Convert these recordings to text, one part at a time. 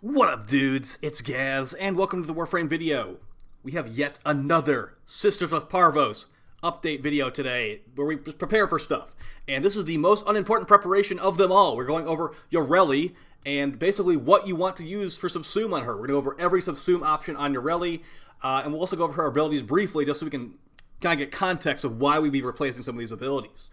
What up, dudes? It's Gaz, and welcome to the Warframe video. We have yet another Sisters of Parvos update video today, where we prepare for stuff. And this is the most unimportant preparation of them all. We're going over Yarelli, and basically what you want to use for subsume on her. We're going to go over every subsume option on Yarelli, and we'll also go over her abilities briefly, just so we can kind of get context of why we'd be replacing some of these abilities.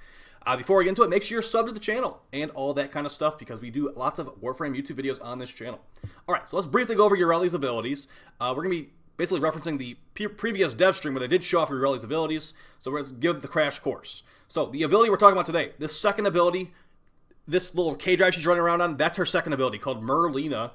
Before we get into it, make sure you're subbed to the channel and all that kind of stuff, because we do lots of Warframe YouTube videos on this channel. Alright, so let's briefly go over Yarelli's abilities. We're going to be basically referencing the previous dev stream where they did show off Yarelli's abilities, so let's give the crash course. So, the ability we're talking about today, this second ability, this little K-drive she's running around on, that's her second ability, called Merlina.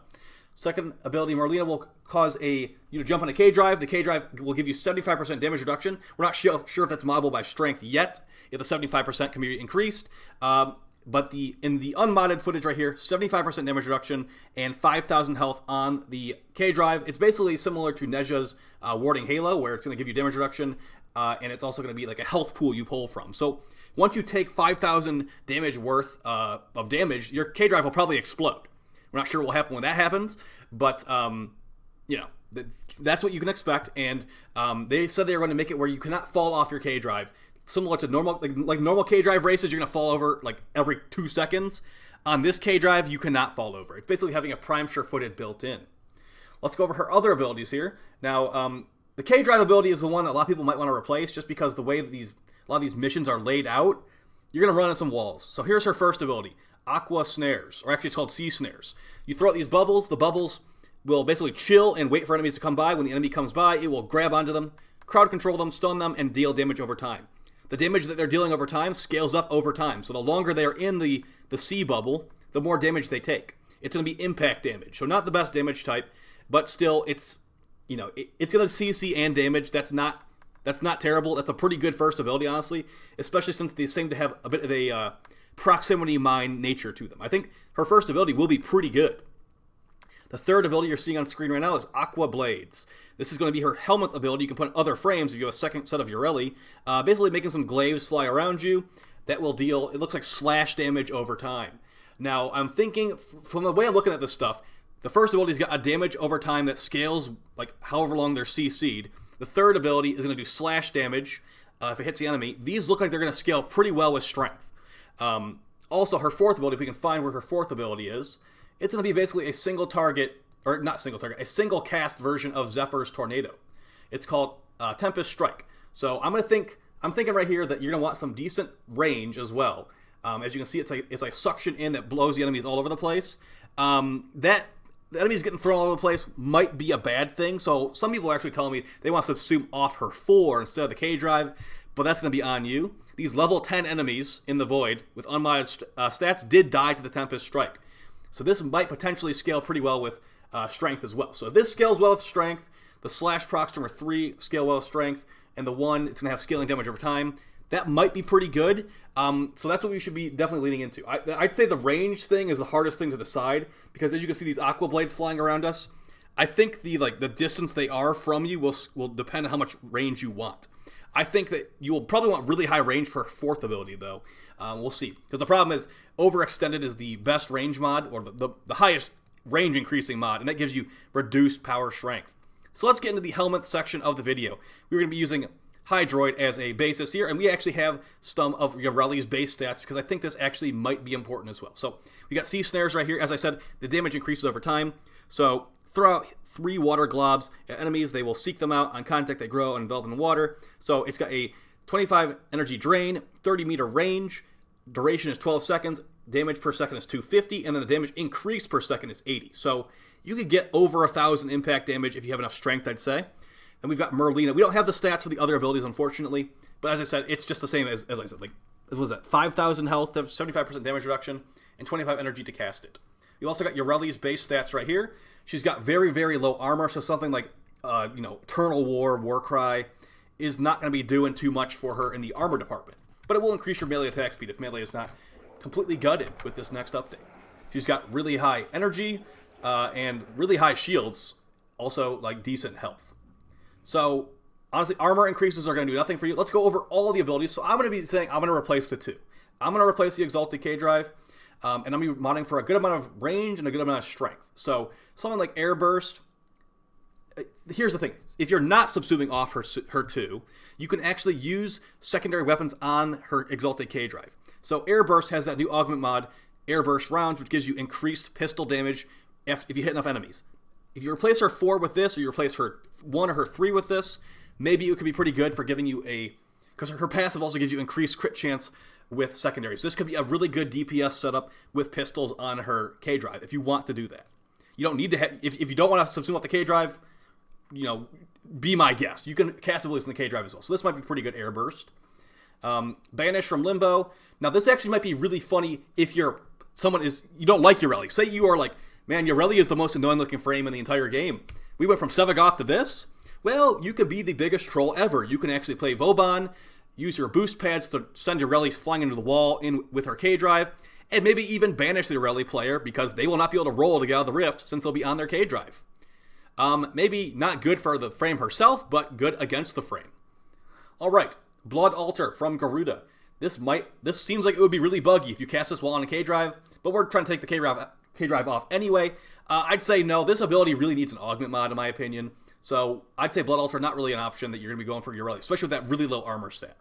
Second ability, Merlina, will cause you to jump on a K-drive. The K-drive will give you 75% damage reduction. We're not sure if that's moddable by strength yet, if the 75% can be increased. But in the unmodded footage right here, 75% damage reduction and 5,000 health on the K-drive. It's basically similar to Nezha's Warding Halo, where it's going to give you damage reduction, and it's also going to be like a health pool you pull from. So once you take 5,000 damage worth of damage, your K-drive will probably explode. We're not sure what will happen when that happens, but you know, that's what you can expect. And they said they were going to make it where you cannot fall off your K-drive, similar to normal, like normal K-drive races. You're going to fall over like every 2 seconds. On this K-drive, you cannot fall over. It's basically having a prime sure-footed built in. Let's go over her other abilities here. Now, the K-drive ability is the one a lot of people might want to replace, just because the way that a lot of these missions are laid out, you're going to run into some walls. So here's her first ability. Aqua Snares, or actually it's called Sea Snares. You throw out these bubbles, the bubbles will basically chill and wait for enemies to come by. When the enemy comes by, it will grab onto them, crowd control them, stun them, and deal damage over time. The damage that they're dealing over time scales up over time, so the longer they're in the sea bubble, the more damage they take. It's going to be impact damage, so not the best damage type, but still, it's, you know, it's going to CC and damage. That's not terrible. That's a pretty good first ability, honestly, especially since they seem to have a bit of a proximity mine nature to them. I think her first ability will be pretty good. The third ability you're seeing on screen right now is Aqua Blades. This is going to be her Helminth ability. You can put in other frames if you have a second set of Yarelli, basically making some glaives fly around you. That will deal, it looks like, slash damage over time. Now, I'm thinking, from the way I'm looking at this stuff, the first ability's got a damage over time that scales like however long they're CC'd. The third ability is going to do slash damage if it hits the enemy. These look like they're going to scale pretty well with strength. Also, her fourth ability, if we can find where her fourth ability is, it's going to be basically a single target, or not single target, a single cast version of Zephyr's Tornado. It's called Tempest Strike. So I'm thinking right here that you're going to want some decent range as well. As you can see, it's like suction in that blows the enemies all over the place. The enemies getting thrown all over the place might be a bad thing. So some people are actually telling me they want to subsume off her 4 instead of the K-drive, but that's going to be on you. These level 10 enemies in the Void with unmodded stats did die to the Tempest Strike. So this might potentially scale pretty well with strength as well. So if this scales well with strength, the slash procs number 3 scale well with strength, and the 1, it's going to have scaling damage over time. That might be pretty good. So that's what we should be definitely leaning into. I'd say the range thing is the hardest thing to decide, because as you can see these Aqua Blades flying around us, I think the distance they are from you will depend on how much range you want. I think that you will probably want really high range for fourth ability, though. We'll see. Because the problem is, Overextended is the best range mod, or the highest range increasing mod, and that gives you reduced power strength. So let's get into the Helminth section of the video. We're going to be using Hydroid as a basis here, and we actually have some of Yarelli's base stats, because I think this actually might be important as well. So we got Sea Snares right here. As I said, the damage increases over time. So throw out 3 water globs at enemies. They will seek them out. On contact, they grow and envelop in the water. So it's got a 25 energy drain, 30 meter range, duration is 12 seconds, damage per second is 250, and then the damage increase per second is 80. So you could get over 1,000 impact damage if you have enough strength, I'd say. And we've got Merlina. We don't have the stats for the other abilities, unfortunately, but as I said, it's just the same as I said. Like, what was that? 5,000 health, 75% damage reduction, and 25 energy to cast it. You also got Yarelli's base stats right here. She's got very, very low armor, so something like, Eternal War, Warcry, is not going to be doing too much for her in the armor department. But it will increase your melee attack speed if melee is not completely gutted with this next update. She's got really high energy and really high shields, also like decent health. So honestly, armor increases are going to do nothing for you. Let's go over all of the abilities. So I'm going to be saying I'm going to replace the 2. I'm going to replace the Exalted K-Drive. and I'm going to be modding for a good amount of range and a good amount of strength. So something like Air Burst, here's the thing. If you're not subsuming off her 2, you can actually use secondary weapons on her Exalted K-Drive. So Air Burst has that new augment mod, Air Burst Rounds, which gives you increased pistol damage if you hit enough enemies. If you replace her 4 with this, or you replace her 1 or her 3 with this, maybe it could be pretty good for giving you because her passive also gives you increased crit chance with secondaries. This could be a really good DPS setup with pistols on her K-Drive if you want to do that. You don't need to if you don't want to subsume off the K-Drive, be my guest. You can cast abilities in the K-Drive as well. So this might be pretty good Air Burst. Banish from Limbo. Now this actually might be really funny if you don't like Yarelli. Say you are like, man, Yarelli is the most annoying looking frame in the entire game. We went from Sevagoth to this. Well, you could be the biggest troll ever. You can actually play Vauban, use your boost pads to send Yarelli flying into the wall with her K-Drive, and maybe even banish the Yarelli player because they will not be able to roll to get out of the rift since they'll be on their K-Drive. Maybe not good for the frame herself, but good against the frame. Alright, Blood Altar from Garuda. This seems like it would be really buggy if you cast this while on a K-Drive, but we're trying to take the K-Drive off anyway. I'd say no, this ability really needs an augment mod in my opinion. So I'd say Blood Altar not really an option that you're going to be going for Yarelli, especially with that really low armor stat.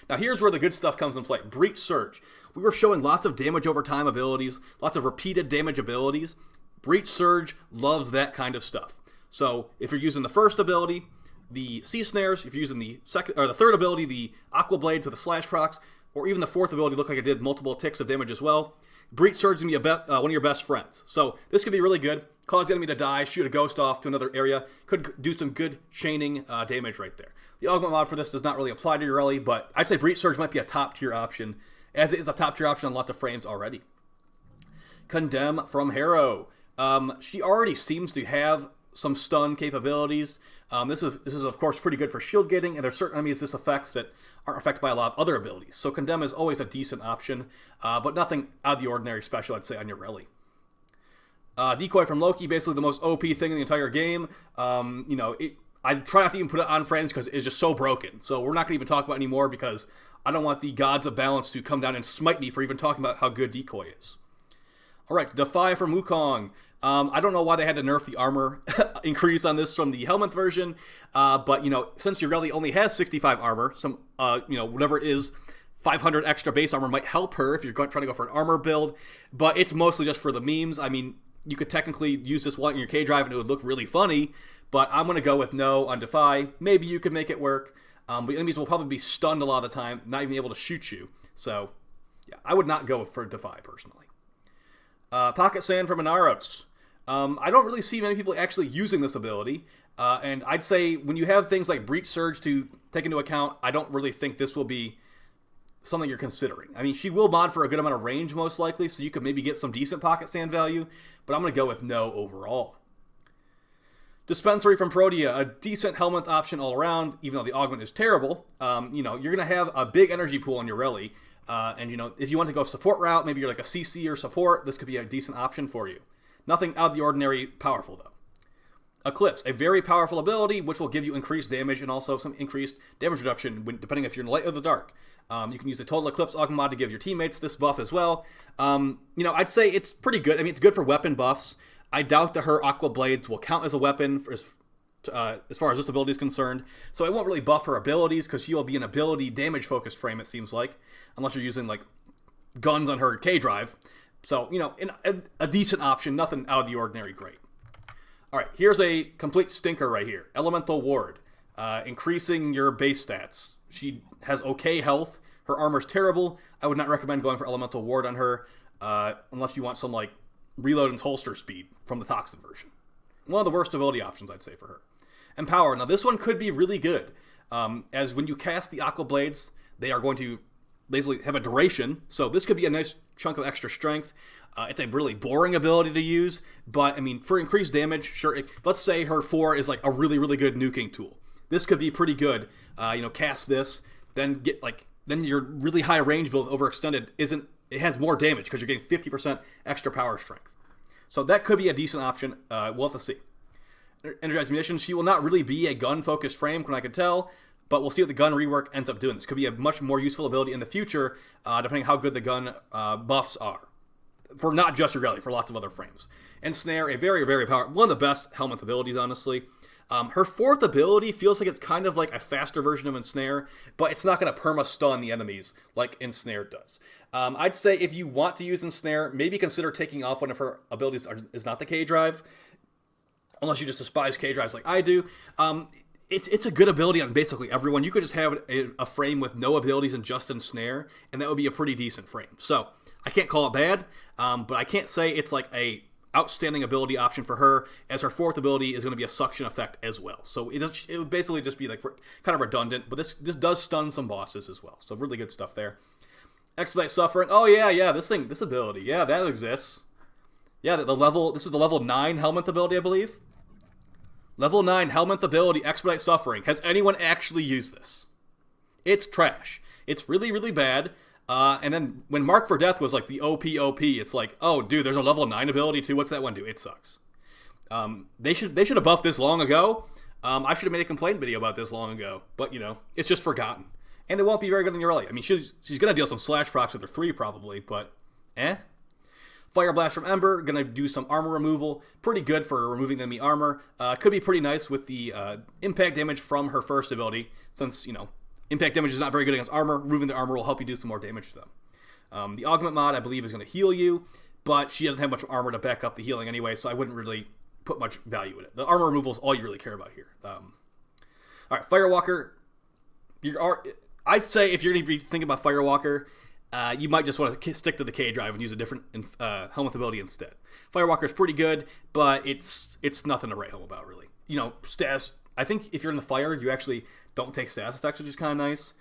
Now here's where the good stuff comes in play. Breach Surge. We were showing lots of damage over time abilities, lots of repeated damage abilities. Breach Surge loves that kind of stuff. So if you're using the first ability, the Sea Snares, if you're using the third ability, the Aqua Blades with the slash procs, or even the fourth ability, look like it did multiple ticks of damage as well, Breach Surge is going to be one of your best friends. So this could be really good. Cause the enemy to die, shoot a ghost off to another area. Could do some good chaining damage right there. The augment mod for this does not really apply to Yarelli, but I'd say Breach Surge might be a top tier option, as it is a top tier option on lots of frames already. Condemn from Harrow. She already seems to have some stun capabilities. This is of course pretty good for shield getting, and there's certain enemies this affects that aren't affected by a lot of other abilities. So Condemn is always a decent option, but nothing out of the ordinary special, I'd say, on Yarelli. Decoy from Loki, basically the most OP thing in the entire game. I try not to even put it on frames because it's just so broken. So we're not going to even talk about it anymore because I don't want the gods of balance to come down and smite me for even talking about how good Decoy is. Alright, Defy from Wukong. I don't know why they had to nerf the armor increase on this from the Helminth version, but since Yarelli only has 65 armor, some whatever it is, 500 extra base armor might help her if you're trying to go for an armor build, but it's mostly just for the memes. I mean, you could technically use this one in your K-Drive and it would look really funny, but I'm going to go with no on Defy. Maybe you could make it work, but enemies will probably be stunned a lot of the time, not even able to shoot you. So, yeah, I would not go for Defy, personally. Pocket Sand from Inaros. I don't really see many people actually using this ability, and I'd say when you have things like Breach Surge to take into account, I don't really think this will be something you're considering. I mean, she will mod for a good amount of range, most likely, so you could maybe get some decent Pocket Sand value, but I'm going to go with no overall. Dispensary from Protea, a decent Helminth option all around, even though the augment is terrible. You're going to have a big energy pool on Yarelli, and if you want to go support route, maybe you're like a CC or support, this could be a decent option for you. Nothing out of the ordinary powerful, though. Eclipse, a very powerful ability, which will give you increased damage and also some increased damage reduction, depending if you're in the light or the dark. You can use the Total Eclipse augment mod to give your teammates this buff as well. I'd say it's pretty good. I mean, it's good for weapon buffs. I doubt that her Aqua Blades will count as a weapon as far as this ability is concerned. So it won't really buff her abilities because she will be an ability damage-focused frame, it seems like, unless you're using, like, guns on her K-Drive. So, a decent option, nothing out of the ordinary great. All right, here's a complete stinker right here. Elemental Ward, increasing your base stats. She has okay health. Her armor's terrible. I would not recommend going for Elemental Ward on her, unless you want some, like, reload and holster speed from the Toxin version. One of the worst ability options, I'd say, for her. Empower. Now, this one could be really good, as when you cast the Aqua Blades, they are going to basically have a duration, so this could be a nice chunk of extra strength. It's a really boring ability to use, but, I mean, for increased damage, sure, let's say her 4 is, like, a really, really good nuking tool. This could be pretty good. Cast this, then then your really high range build overextended it has more damage because you're getting 50% extra power strength. So that could be a decent option. We'll have to see. Energized Munitions, she will not really be a gun-focused frame, from what I can tell, but we'll see what the gun rework ends up doing. This could be a much more useful ability in the future, depending on how good the gun buffs are. for not just Yarelli, for lots of other frames. And Snare, a very, very powerful, one of the best Helminth abilities, honestly. Her fourth ability feels like it's kind of like a faster version of Ensnare, but it's not going to perma-stun the enemies like Ensnare does. I'd say if you want to use Ensnare, maybe consider taking off one of her abilities is not the K-Drive, unless you just despise K-Drives like I do. It's a good ability on basically everyone. You could just have a frame with no abilities and just Ensnare, and that would be a pretty decent frame. So, I can't call it bad, but I can't say it's like a outstanding ability option for her, as her fourth ability is going to be a suction effect as well. So it would basically just be like kind of redundant, but this does stun some bosses as well. So really good stuff there. Expedite Suffering. Oh yeah, this ability, yeah, that exists. Yeah, this is the level 9 Helminth ability, I believe. Level 9 Helminth ability, Expedite Suffering. Has anyone actually used this? It's trash. It's really, really bad. And then when Mark for Death was like the OP, it's like, oh, dude, there's a level 9 ability too. What's that one do? It sucks. They should have buffed this long ago. I should have made a complaint video about this long ago. But, it's just forgotten. And it won't be very good in Yarelli. I mean, she's going to deal some slash procs with her 3 probably, but Fire Blast from Ember, going to do some armor removal. Pretty good for removing the enemy armor. Could be pretty nice with the impact damage from her first ability, since, impact damage is not very good against armor. Removing the armor will help you do some more damage to them. The Augment mod, I believe, is going to heal you, but she doesn't have much armor to back up the healing anyway, so I wouldn't really put much value in it. The armor removal is all you really care about here. All right, Firewalker. I'd say if you're going to be thinking about Firewalker, you might just want to stick to the K-Drive and use a different Helminth ability instead. Firewalker is pretty good, but it's nothing to write home about, really. Stats. I think if you're in the fire, you actually don't take status effects, which is kind of nice.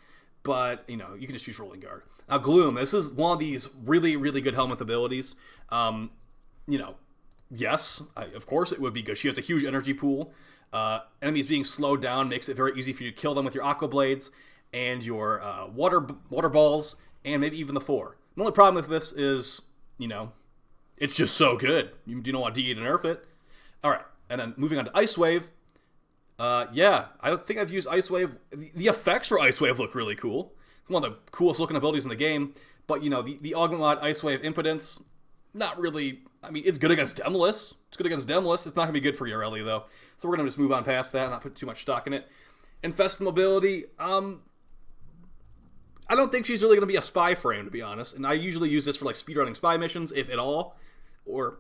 But, you can just use Rolling Guard. Now, Gloom. This is one of these really, really good Helminth abilities. Yes, of course it would be good. She has a huge energy pool. Enemies being slowed down makes it very easy for you to kill them with your Aqua Blades and your water balls, and maybe even the 4. The only problem with this is, it's just so good. You don't want DE to nerf it. All right, and then moving on to Ice Wave. Yeah, I don't think I've used Ice Wave. The effects for Ice Wave look really cool. It's one of the coolest looking abilities in the game. But, the Augment mod Ice Wave Impotence, not really. I mean, it's good against Demolus. It's not going to be good for Yarelli, though. So we're going to just move on past that and not put too much stock in it. Infest Mobility, I don't think she's really going to be a spy frame, to be honest. And I usually use this for, speedrunning spy missions, if at all. Or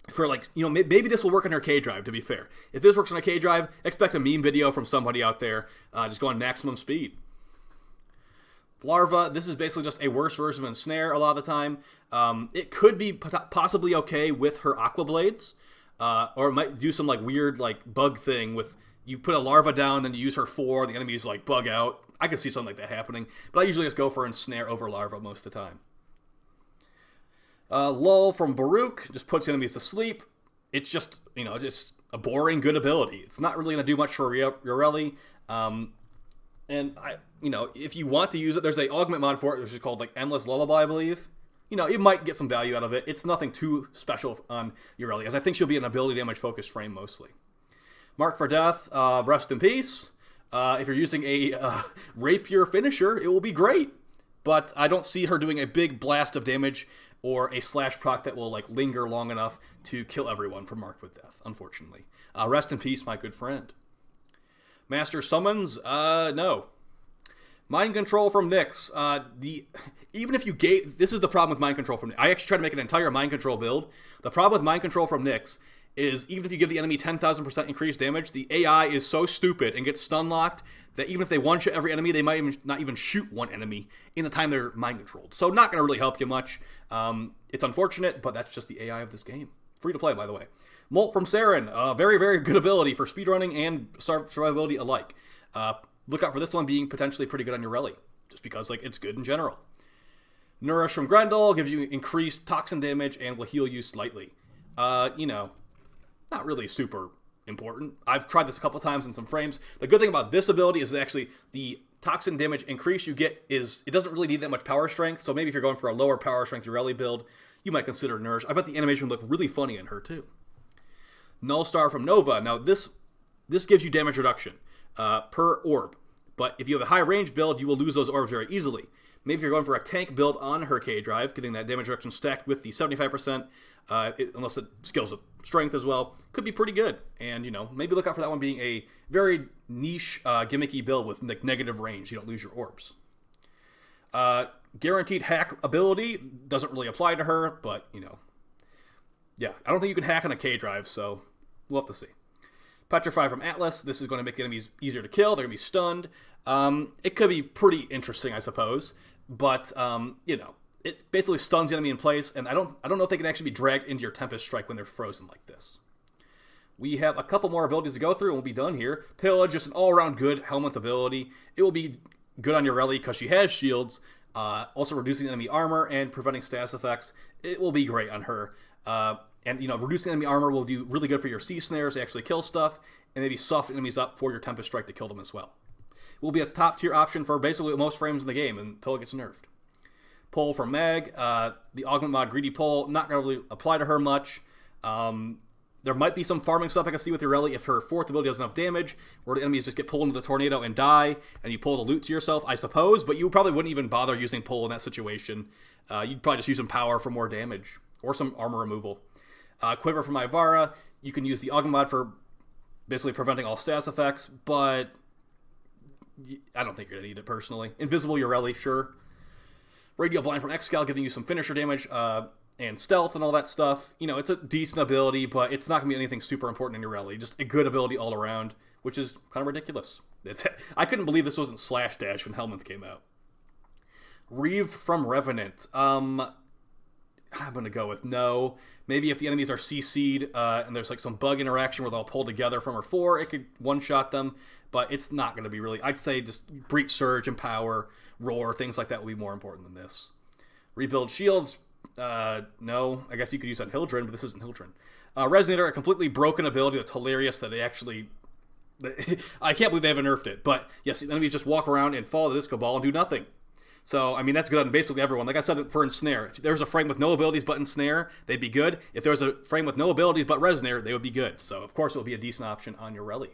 for, maybe this will work on her K-Drive, to be fair. If this works on a K-Drive, expect a meme video from somebody out there just going maximum speed. Larva, this is basically just a worse version of Ensnare a lot of the time. It could be possibly okay with her Aqua Blades. Or it might do some, weird, bug thing with you put a Larva down, then you use her 4, the enemies, bug out. I could see something like that happening, but I usually just go for Ensnare over Larva most of the time. Lull from Baruch just puts enemies to sleep. It's just, just a boring good ability. It's not really going to do much for Yarelli. And if you want to use it, there's a augment mod for it, which is called Endless Lullaby, I believe. You might get some value out of it. It's nothing too special on Yarelli, as I think she'll be an ability damage focused frame mostly. Mark for Death, rest in peace. If you're using a rapier finisher, it will be great. But I don't see her doing a big blast of damage or a slash proc that will linger long enough to kill everyone from Mark for Death, unfortunately. Rest in peace, my good friend. Master Summons, no. Mind Control from Nyx. Even if you gave... This is the problem with Mind Control from Nyx. I actually tried to make an entire Mind Control build. The problem with Mind Control from Nyx is even if you give the enemy 10,000% increased damage, the AI is so stupid and gets stun locked that even if they one-shot every enemy, they might not even shoot one enemy in the time they're mind controlled. So not going to really help you much. It's unfortunate, but that's just the AI of this game. Free to play, by the way. Molt from Saren. Very, very good ability for speedrunning and survivability alike. Look out for this one being potentially pretty good on Yarelli, just because it's good in general. Nourish from Grendel gives you increased toxin damage and will heal you slightly. Not really super important. I've tried this a couple times in some frames. The good thing about this ability is that actually the toxin damage increase you get it doesn't really need that much power strength, so maybe if you're going for a lower power strength Yarelli build, you might consider Nourish. I bet the animation would look really funny in her too. Null Star from Nova. Now this gives you damage reduction per orb, but if you have a high range build, you will lose those orbs very easily. Maybe if you're going for a tank build on her K-Drive, getting that damage reduction stacked with the 75%, unless it scales with strength as well, could be pretty good. And, you know, maybe look out for that one being a very niche, gimmicky build with like negative range. You don't lose your orbs. Guaranteed hack ability doesn't really apply to her, but, you know, yeah, I don't think you can hack on a K-Drive, so we'll have to see. Petrify from Atlas. This is going to make the enemies easier to kill. They're going to be stunned. It could be pretty interesting, I suppose, but, you know, it basically stuns the enemy in place, and I don't know if they can actually be dragged into your Tempest Strike when they're frozen like this. We have a couple more abilities to go through, and we'll be done here. Pillage, just an all-around good Helminth ability. It will be good on Yarelli because she has shields, also reducing enemy armor and preventing status effects. It will be great on her. And, you know, reducing enemy armor will do really good for your Sea Snares to actually kill stuff, and maybe soften enemies up for your Tempest Strike to kill them as well. It will be a top-tier option for basically most frames in the game until it gets nerfed. Pull from Mag, the Augment Mod Greedy Pull, not going to really apply to her much. There might be some farming stuff I can see with Yarelli if her fourth ability does enough damage, where the enemies just get pulled into the tornado and die, and you pull the loot to yourself, I suppose, but you probably wouldn't even bother using pull in that situation. You'd probably just use some power for more damage, or some armor removal. Quiver from Ivara, you can use the Augment Mod for basically preventing all status effects, but I don't think you're going to need it personally. Invisible Yarelli, sure. Radial Blind from Excal, giving you some finisher damage, and stealth and all that stuff. You know, it's a decent ability, but it's not going to be anything super important in Yarelli. Just a good ability all around, which is kind of ridiculous. I couldn't believe this wasn't Slash Dash when Helminth came out. Reeve from Revenant. I'm going to go with no. Maybe if the enemies are CC'd and there's like some bug interaction where they'll pull together from her 4, it could one-shot them, but it's not going to be really... I'd say just Breach Surge, Empower, Roar, things like that will be more important than this. Rebuild Shields, no. I guess you could use that in Hildren, but this isn't Hildren. Resonator, a completely broken ability that's hilarious that they actually... I can't believe they haven't nerfed it, but yes, the enemies just walk around and follow the disco ball and do nothing. So, I mean, that's good on basically everyone. Like I said for Ensnare, if there was a frame with no abilities but Ensnare, they'd be good. If there was a frame with no abilities but Resonator, they would be good. So, of course, it would be a decent option on Yarelli.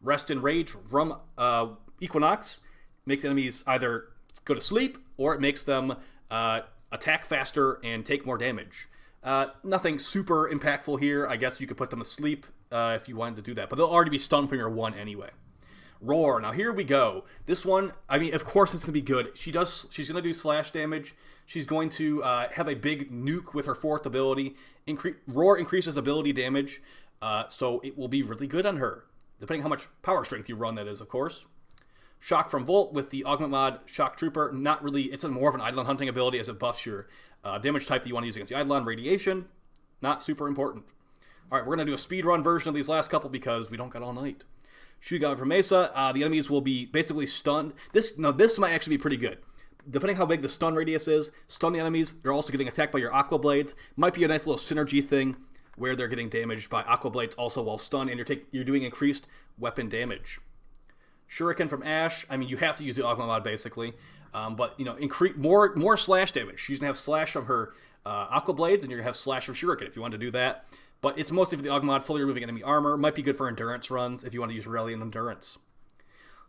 Rest and Rage from Equinox makes enemies either go to sleep or it makes them attack faster and take more damage. Nothing super impactful here. I guess you could put them to sleep if you wanted to do that. But they'll already be stunned from your 1 anyway. Roar. Now here we go. This one, I mean, of course it's going to be good. She's going to do slash damage. She's going to have a big nuke with her 4th ability. Roar increases ability damage, so it will be really good on her. Depending how much power strength you run, that is, of course. Shock from Volt with the Augment Mod Shock Trooper. Not really, it's more of an Eidolon hunting ability as it buffs your damage type that you want to use against the Eidolon. Radiation, not super important. All right, we're going to do a speedrun version of these last couple because we don't got all night. Shoot God from Mesa, the enemies will be basically stunned. This might actually be pretty good. Depending how big the stun radius is, stun the enemies, they're also getting attacked by your Aqua Blades. Might be a nice little synergy thing where they're getting damaged by Aqua Blades also while stunned, and you're doing increased weapon damage. Shuriken from Ash, I mean, you have to use the Augment Mod basically, but, you know, increase more slash damage. She's going to have slash from her Aqua Blades, and you're going to have slash from Shuriken if you want to do that. But it's mostly for the Augment Mod, fully removing enemy armor. Might be good for endurance runs if you want to use Yarelli and endurance.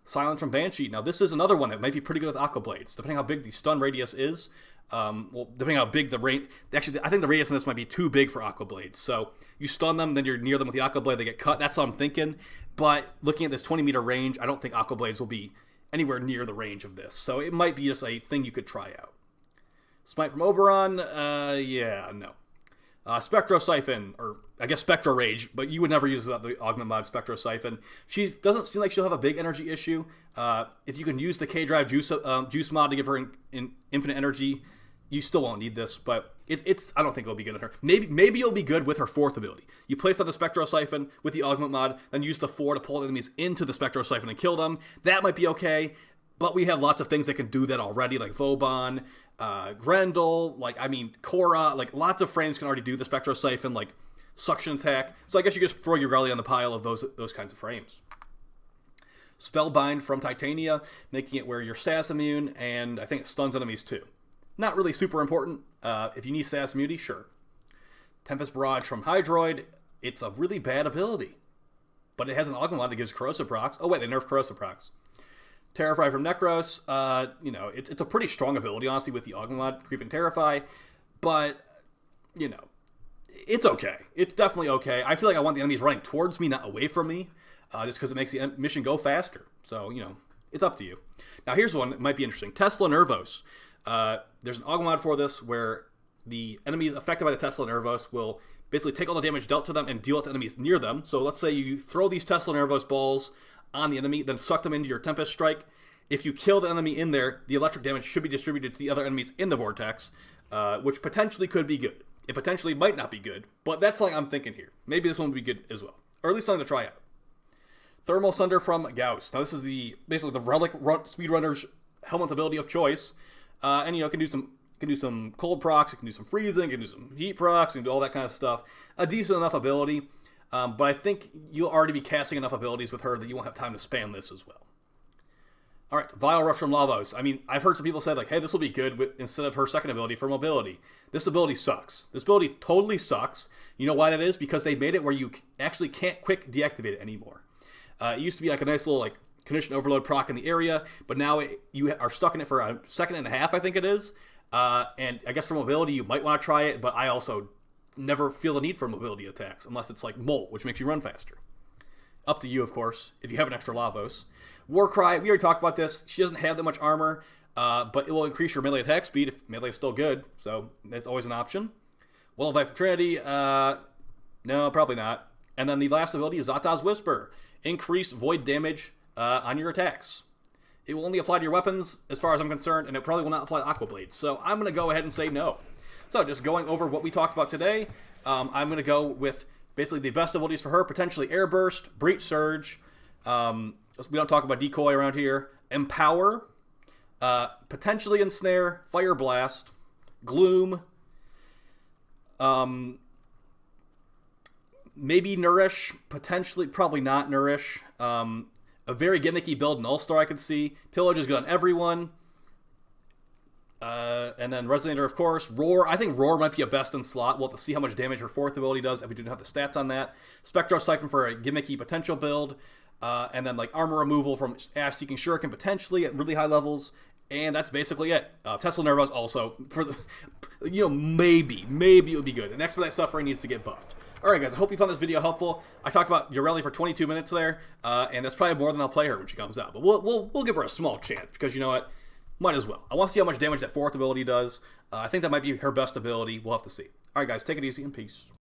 Silence from Banshee. Now, this is another one that might be pretty good with Aqua Blades, depending how big the stun radius is. Well, depending how big the range... Actually, I think the radius on this might be too big for Aqua Blades. So, you stun them, then you're near them with the Aqua Blade, they get cut. That's what I'm thinking. But looking at this 20-meter range, I don't think Aqua Blades will be anywhere near the range of this. So, it might be just a thing you could try out. Smite from Oberon, yeah, no. Spectro Siphon, or I guess Spectro Rage, but you would never use the Augment Mod Spectro Siphon. She doesn't seem like she'll have a big energy issue. If you can use the K-Drive juice mod to give her infinite energy, you still won't need this, but I don't think it'll be good on her. Maybe it'll be good with her 4th ability. You place on the Spectro Siphon with the Augment Mod, then use the 4 to pull the enemies into the Spectro Siphon and kill them. That might be okay, but we have lots of things that can do that already, like Vauban, Grendel, Korra, lots of frames can already do the Spectro Siphon, like Suction Attack. So I guess you just throw your Yarelli on the pile of those kinds of frames. Spellbind from Titania, making it where you're status immune, and I think it stuns enemies too. Not really super important. If you need status immunity, sure. Tempest Barrage from Hydroid, it's a really bad ability, but it has an Augment Mod that gives corrosive procs. Oh wait, they nerfed corrosive procs. Terrify from Necros, you know, it's a pretty strong ability, honestly, with the Augment mod, Creep and Terrify, but, you know, it's okay. It's definitely okay. I feel like I want the enemies running towards me, not away from me, just because it makes the mission go faster. So, you know, it's up to you. Now, here's one that might be interesting. Tesla Nervos. There's an Augment mod for this where the enemies affected by the Tesla Nervos will basically take all the damage dealt to them and deal it to enemies near them. So let's say you throw these Tesla Nervos balls on the enemy, then suck them into your Tempest Strike. If you kill the enemy in there, the electric damage should be distributed to the other enemies in the vortex, which potentially could be good. It potentially might not be good, but that's something I'm thinking here. Maybe this one would be good as well, or at least something to try out. Thermal Sunder from Gauss. Now this is basically the relic speedrunner's Helminth ability of choice, and you know, it can do some cold procs, it can do some freezing, it can do some heat procs, it can do all that kind of stuff. A decent enough ability. But I think you'll already be casting enough abilities with her that you won't have time to spam this as well. All right, Vile Rush from Lavos. I mean, I've heard some people say, like, hey, this will be good instead of her second ability for mobility. This ability sucks. This ability totally sucks. You know why that is? Because they made it where you actually can't quick deactivate it anymore. It used to be like a nice little, like, condition overload proc in the area, but now you are stuck in it for a second and a half, I think it is. And I guess for mobility, you might want to try it, but I also never feel the need for mobility attacks unless it's like Molt, which makes you run faster. Up to you, of course, if you have an extra Lavos. Warcry, we already talked about this. She doesn't have that much armor, but it will increase your melee attack speed if melee is still good, so that's always an option. Well of Life of Trinity, no, probably not. And then the last ability is Zata's Whisper. Increased void damage on your attacks. It will only apply to your weapons, as far as I'm concerned, and it probably will not apply to Aqua Blades. So I'm going to go ahead and say no. So just going over what we talked about today, I'm going to go with basically the best abilities for her, potentially Air Burst, Breach Surge, we don't talk about Decoy around here, Empower, potentially Ensnare, Fire Blast, Gloom, maybe Nourish, potentially, probably not Nourish, a very gimmicky build, Null Star I could see, Pillage is good on everyone, and then Resonator, of course. Roar, I think Roar might be a best in slot. We'll have to see how much damage her fourth ability does if we didn't have the stats on that. Spectro Siphon for a gimmicky potential build. And then like armor removal from Ash Seeking Shuriken potentially at really high levels. And that's basically it. Tesla Nervos also, for the, you know, maybe it would be good. And Expedite Suffering needs to get buffed. Alright guys, I hope you found this video helpful. I talked about Yarelli for 22 minutes there. And that's probably more than I'll play her when she comes out. But we'll give her a small chance because you know what? Might as well. I want to see how much damage that fourth ability does. I think that might be her best ability. We'll have to see. Alright guys, take it easy and peace.